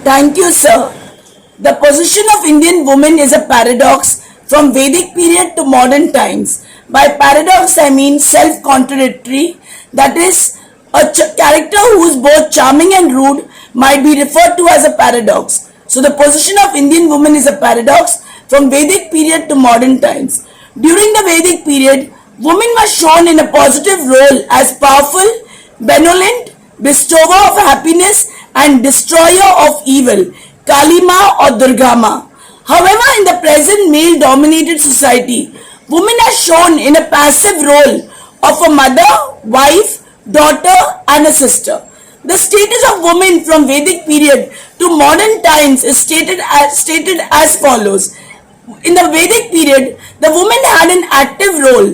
Thank you, sir. The position of Indian women is a paradox from Vedic period to modern times. By paradox, I mean self-contradictory, that is, a character who is both charming and rude might be referred to as a paradox. So, the position of Indian women is a paradox from Vedic period to modern times. During the Vedic period, women were shown in a positive role as powerful, benevolent, bestower of happiness, and destroyer of evil, Kalima or Durgama. However, in the present male dominated society, women are shown in a passive role of a mother, wife, daughter, and a sister. The status of women from Vedic period to modern times is stated as follows. In the Vedic period, the women had an active role.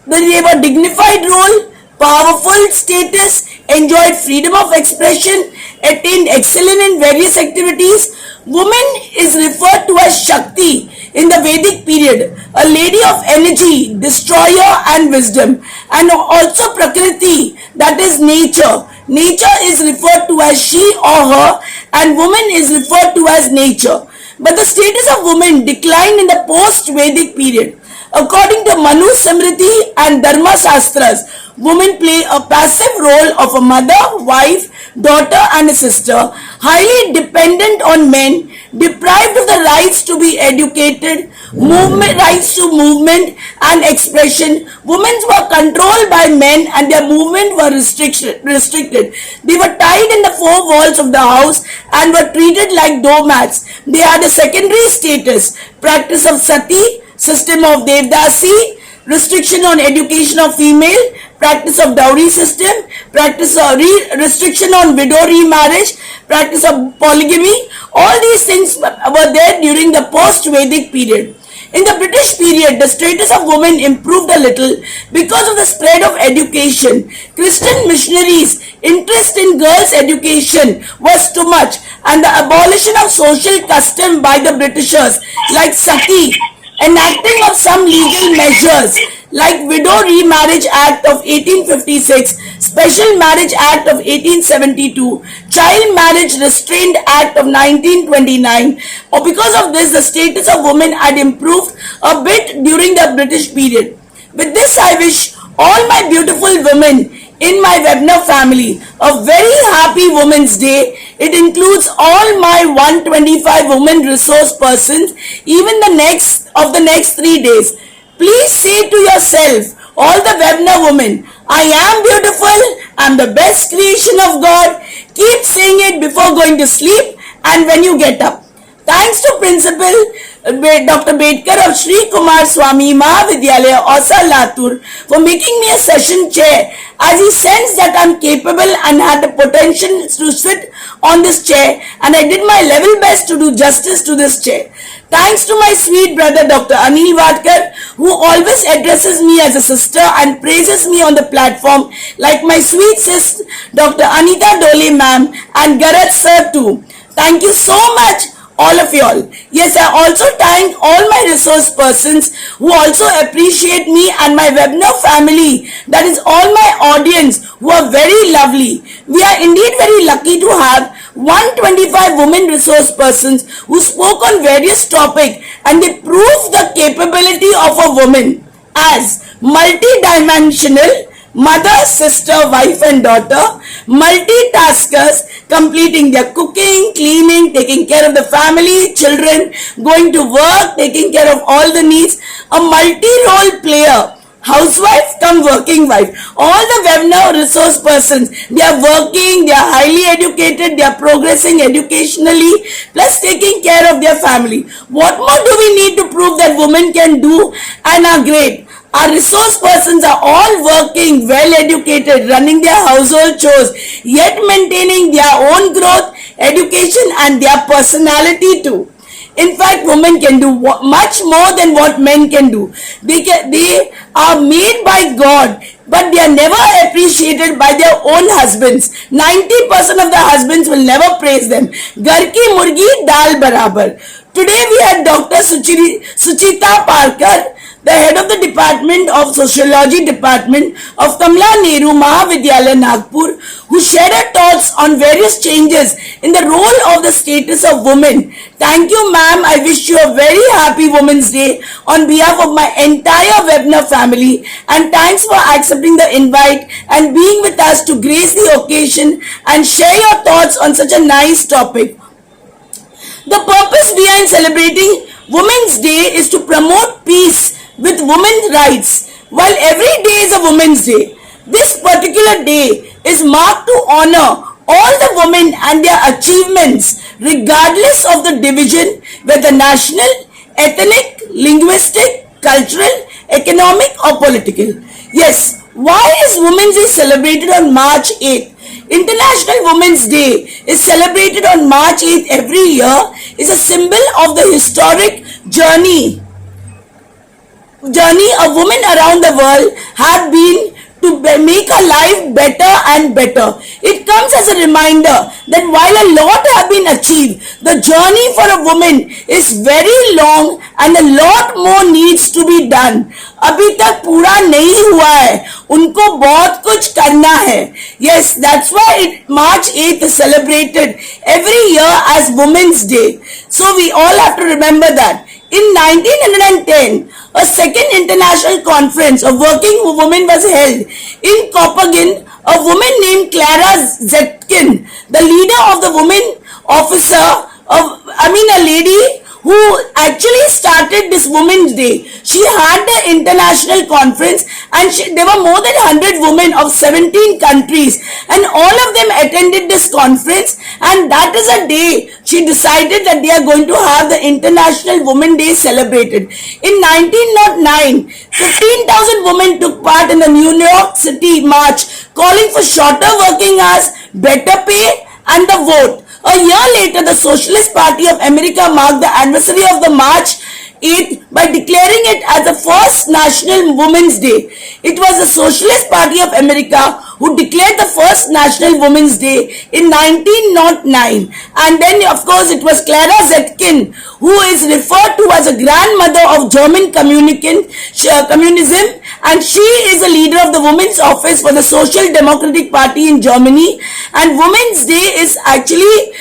They were dignified role, powerful status, enjoyed freedom of expression, attained excellence in various activities. Woman is referred to as Shakti in the Vedic period, a lady of energy, destroyer and wisdom, and also Prakriti, that is nature. Nature is referred to as she or her, and woman is referred to as nature. But the status of women declined in the post-Vedic period. According to Manu Smriti and Dharma Shastras, women play a passive role of a mother, wife, daughter and a sister, highly dependent on men, deprived of the rights to be educated, rights to movement and expression. Women were controlled by men and their movement were restricted. They were tied in the four walls of the house and were treated like doormats. They had a secondary status, practice of sati, system of Devdasi, restriction on education of female, practice of dowry system, practice of restriction on widow remarriage, practice of polygamy. All these things were there during the post-Vedic period. In the British period, the status of women improved a little because of the spread of education. Christian missionaries' interest in girls' education was too much, and the abolition of social custom by the Britishers like sati, enacting of some legal measures like Widow Remarriage Act of 1856, Special Marriage Act of 1872, Child Marriage Restraint Act of 1929, or because of this the status of women had improved a bit during the British period. With this I wish all my beautiful women in my Webner family a very happy Women's Day. It includes all my 125 women resource persons, even the next 3 days. Please say to yourself, all the Webner women, I am beautiful, I am the best creation of God. Keep saying it before going to sleep and when you get up. Thanks to Principal Dr. Bedkar of Sri Kumar Swami Mahavidyalaya, Osa Latur, for making me a session chair, as he sensed that I am capable and had the potential to sit on this chair, and I did my level best to do justice to this chair. Thanks to my sweet brother Dr. Anil Vadkar, who always addresses me as a sister and praises me on the platform, like my sweet sis Dr. Anita Dole ma'am and Garat sir too. Thank you so much, all of you all. Yes, I also thank all my resource persons who also appreciate me and my Webner family, that is all my audience who are very lovely. We are indeed very lucky to have 125 women resource persons who spoke on various topics, and they prove the capability of a woman as multi-dimensional, mother, sister, wife and daughter, multitaskers, completing their cooking, cleaning, taking care of the family, children, going to work, taking care of all the needs, a multi-role player, housewife come working wife. All the Webner resource persons, they are working, they are highly educated, they are progressing educationally, plus taking care of their family. What more do we need to prove that women can do and are great? Our resource persons are all working, well educated, running their household chores, yet maintaining their own growth, education and their personality too. In fact, women can do much more than what men can do. They are made by God, but they are never appreciated by their own husbands. 90% of the husbands will never praise them. Gar ki murgi dal barabar. Today we had Dr. Suchita Parkar, the head of the Department of Sociology Department of Kamala Nehru Mahavidyalaya Nagpur, who shared her thoughts on various changes in the role of the status of women. Thank you, ma'am. I wish you a very happy Women's Day on behalf of my entire webinar family, and thanks for accepting the invite and being with us to grace the occasion and share your thoughts on such a nice topic. The purpose behind celebrating Women's Day is to promote peace with women's rights. While every day is a Women's Day, this particular day is marked to honor all the women and their achievements regardless of the division, whether national, ethnic, linguistic, cultural, economic or political. Yes, why is Women's Day celebrated on March 8th? International Women's Day is celebrated on March 8th every year, is a symbol of the historic journey of women around the world have been to make our life better and better. It comes as a reminder that while a lot have been achieved, the journey for a woman is very long and a lot more needs to be done. अभी तक पूरा नहीं हुआ है, उनको बहुत कुछ करना है. Yes, that's why March 8th is celebrated every year as Women's Day. So we all have to remember that. In 1910, a second international conference of working women was held in Copenhagen. A woman named Clara Zetkin, the leader of the women officer, a lady who actually started this Women's Day. She had the international conference, and there were more than 100 women of 17 countries, and all of them attended this conference, and that is a day she decided that they are going to have the International Women's Day celebrated. In 1909, 15,000 women took part in the New York City march calling for shorter working hours, better pay and the vote. A year later, the Socialist Party of America marked the anniversary of the March 8th by declaring it as the first National Women's Day. It was the Socialist Party of America who declared the first National Women's Day in 1909. And then, of course, it was Clara Zetkin, who is referred to as a grandmother of German communism, and she is a leader of the Women's Office for the Social Democratic Party in Germany. And Women's Day is actually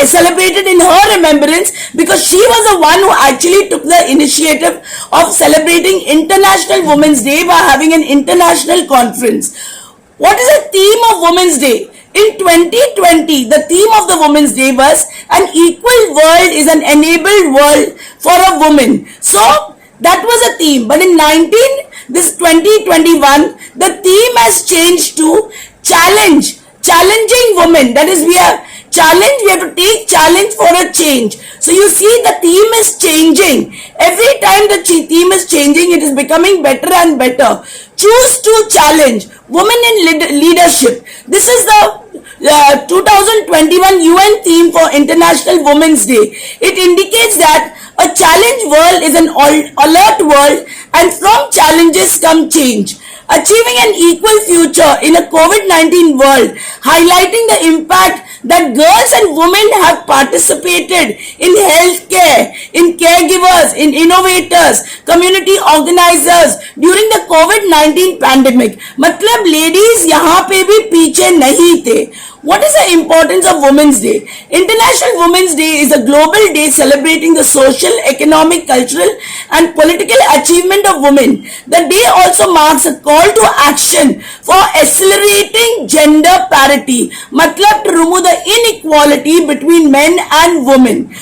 celebrated in her remembrance because she was the one who actually took the initiative of celebrating International Women's Day by having an international conference. What is the theme of Women's Day? In 2020, the theme of the Women's Day was an equal world is an enabled world for a woman. So that was a theme. But in 2021, the theme has changed to challenging women. That is, we have to take challenge for a change. So you see, the theme is changing. Every time the theme is changing, it is becoming better and better. Choose to challenge. Women in leadership. This is the 2021 UN theme for International Women's Day. It indicates that a challenge world is an alert world, and from challenges come change. Achieving an equal future in a COVID-19 world, highlighting the impact that girls and women have participated in healthcare, in caregivers, in innovators, community organizers during the COVID-19 pandemic. मतलब ladies यहाँ पे भी पीछे नहीं थे. What is the importance of Women's Day? International Women's Day is a global day celebrating the social, economic, cultural and political achievement of women. The day also marks a call to action for accelerating gender parity. मतलब to remove the inequality between men and women.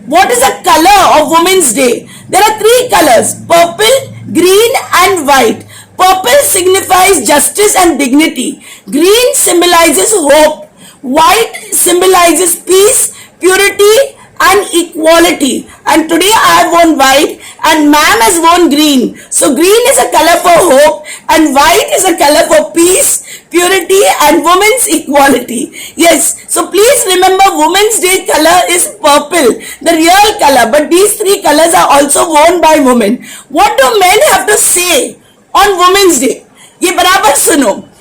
What is the color of Women's Day? There are three colors: purple, green and white. Purple signifies justice and dignity. Green symbolizes hope. White symbolizes peace, purity and equality. And today I have worn white and ma'am has worn green. So green is a color for hope and white is a color for peace, purity and women's equality. Yes, so please remember, Women's Day color is purple, the real color, but these three colors are also worn by women. What do men have to say on Women's Day? ये बराबर सुनो.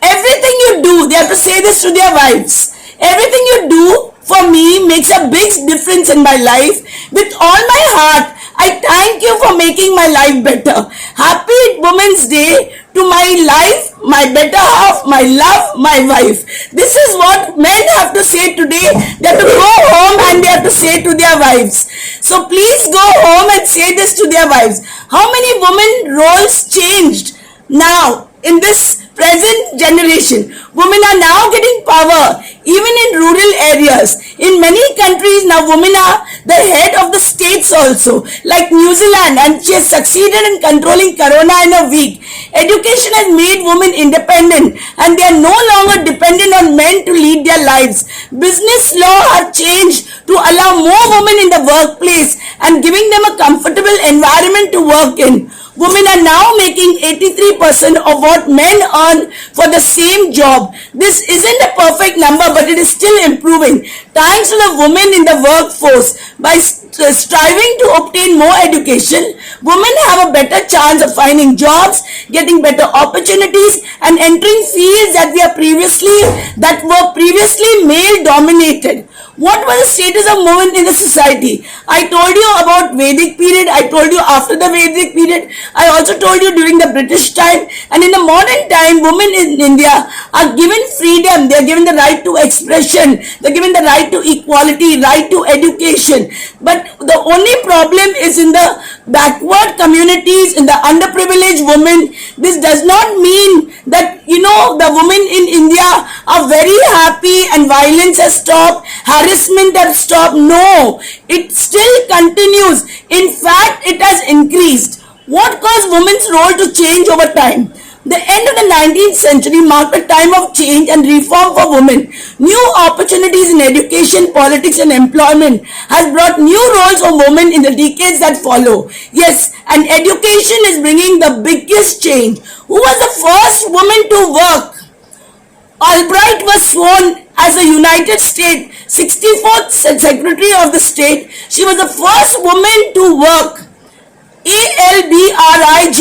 Everything you do, they have to say this to their wives. Everything you do for me makes a big difference in my life. With all my heart, I thank you for making my life better. Happy Women's Day to my life, my better half, my love, my wife. This is what men have to say today. They have to go home and they have to say to their wives. So please go home and say this to their wives. How many women roles changed now in this present generation? Women are now getting power even in rural areas. In many countries now women are the head of the states also, like New Zealand, and she has succeeded in controlling corona in a week. Education has made women independent and they are no longer dependent on men to lead their lives. Business law have changed to allow more women in the workplace and giving them a comfortable environment to work in. Women are now making 83% of what men earn for the same job. This isn't a perfect number, but it is still improving. Thanks to the women in the workforce, by striving to obtain more education, women have a better chance of finding jobs, getting better opportunities, and entering fields that were previously male dominated. What was the status of women in the society? I told you about Vedic period. I told you after the Vedic period. I also told you during the British time. And in the modern time, women in India are given freedom. They are given the right to expression. They are given the right to equality, right to education. But the only problem is in the backward communities, in the underprivileged women. This does not mean that, the women in India are very happy and violence has stopped, harassment has stopped. No, it still continues. In fact, it has increased. What caused women's role to change over time? The end of the 19th century marked a time of change and reform for women. New opportunities in education, politics and employment has brought new roles for women in the decades that follow. Yes, and education is bringing the biggest change. Who was the first woman to work? Albright was sworn as the United States 64th Secretary of the State. She was the first woman to work. Albright.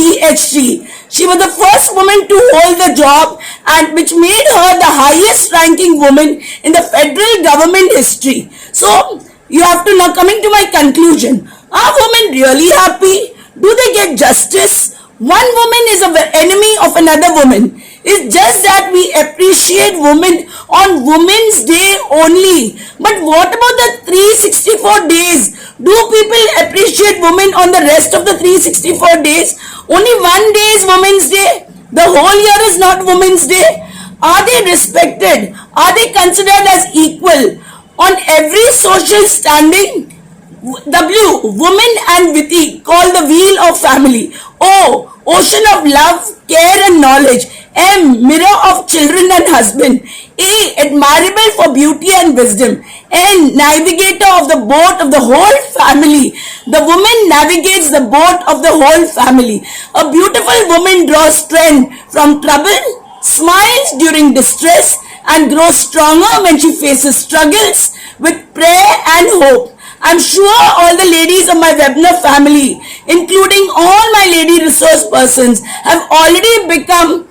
She was the first woman to hold the job, and which made her the highest ranking woman in the federal government history. So you have to now coming to my conclusion. Are women really happy? Do they get justice? One woman is an enemy of another woman. It's just that we appreciate women on Women's Day only. But what about the 364 days? Do people appreciate women on the rest of the 364 days? Only one day is Women's Day. The whole year is not Women's Day. Are they respected? Are they considered as equal on every social standing? W, woman and Viti, called the wheel of family. O, ocean of love, care and knowledge. M, mirror of children and husband. A, admirable for beauty and wisdom. N, navigator of the boat of the whole family. The woman navigates the boat of the whole family. A beautiful woman draws strength from trouble, smiles during distress, and grows stronger when she faces struggles with prayer and hope. I'm sure all the ladies of my webinar family, including all my lady resource persons, have already become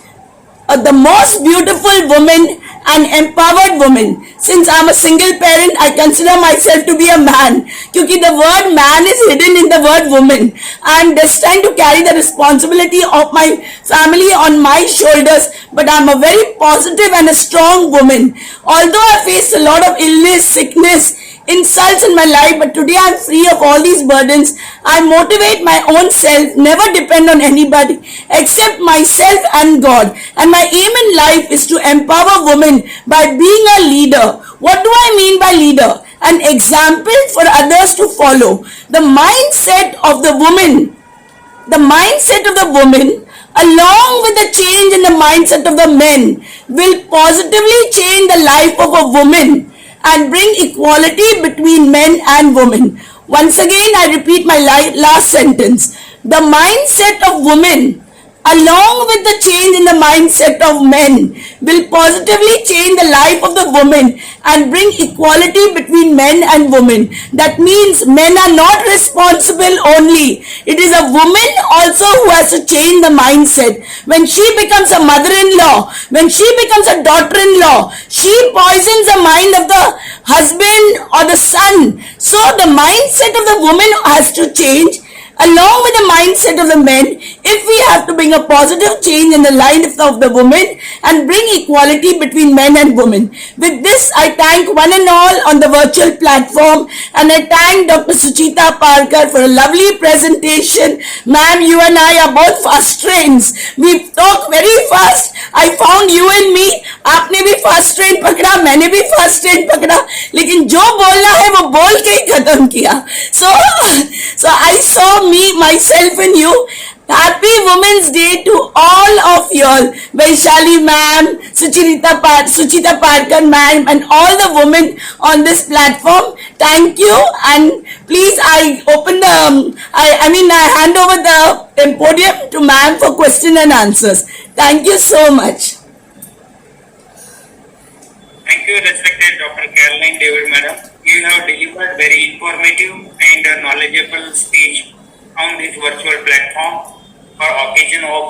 the most beautiful woman and empowered woman. Since I'm a single parent, I consider myself to be a man. Because the word man is hidden in the word woman. I'm destined to carry the responsibility of my family on my shoulders. But I'm a very positive and a strong woman. Although I face a lot of illness, sickness, insults in my life, but today I'm free of all these burdens. I motivate my own self, never depend on anybody except myself and God. And my aim in life is to empower women by being a leader. What do I mean by leader? An example for others to follow. The mindset of the woman along with the change in the mindset of the men will positively change the life of a woman and bring equality between men and women. Once again, I repeat my last sentence. The mindset of women along with the change in the mindset of men will positively change the life of the woman and bring equality between men and women. That means men are not responsible only. It is a woman also who has to change the mindset. When she becomes a mother-in-law, when she becomes a daughter-in-law, she poisons the mind of the husband or the son. So the mindset of the woman has to change. along with the mindset of the men, if we have to bring a positive change in the life of the women and bring equality between men and women. With this, I thank one and all on the virtual platform, and I thank Dr. Suchita Parkar for a lovely presentation. Ma'am, you and I are both fast trains. We talk very fast. I found you and me. आपने भी fast train पकड़ा, मैंने भी fast train पकड़ा, लेकिन जो बोलना है वो बोल के ही खत्म किया. So I saw me, myself and you. Happy Women's Day to all of you all. Vaishali ma'am, Suchita Parkar ma'am, and all the women on this platform. Thank you, and please I open the, I hand over the podium to ma'am for question and answers. Thank you so much. Thank you, respected Dr. Caroline David, madam. You have delivered very informative and knowledgeable speech on this virtual platform for occasion of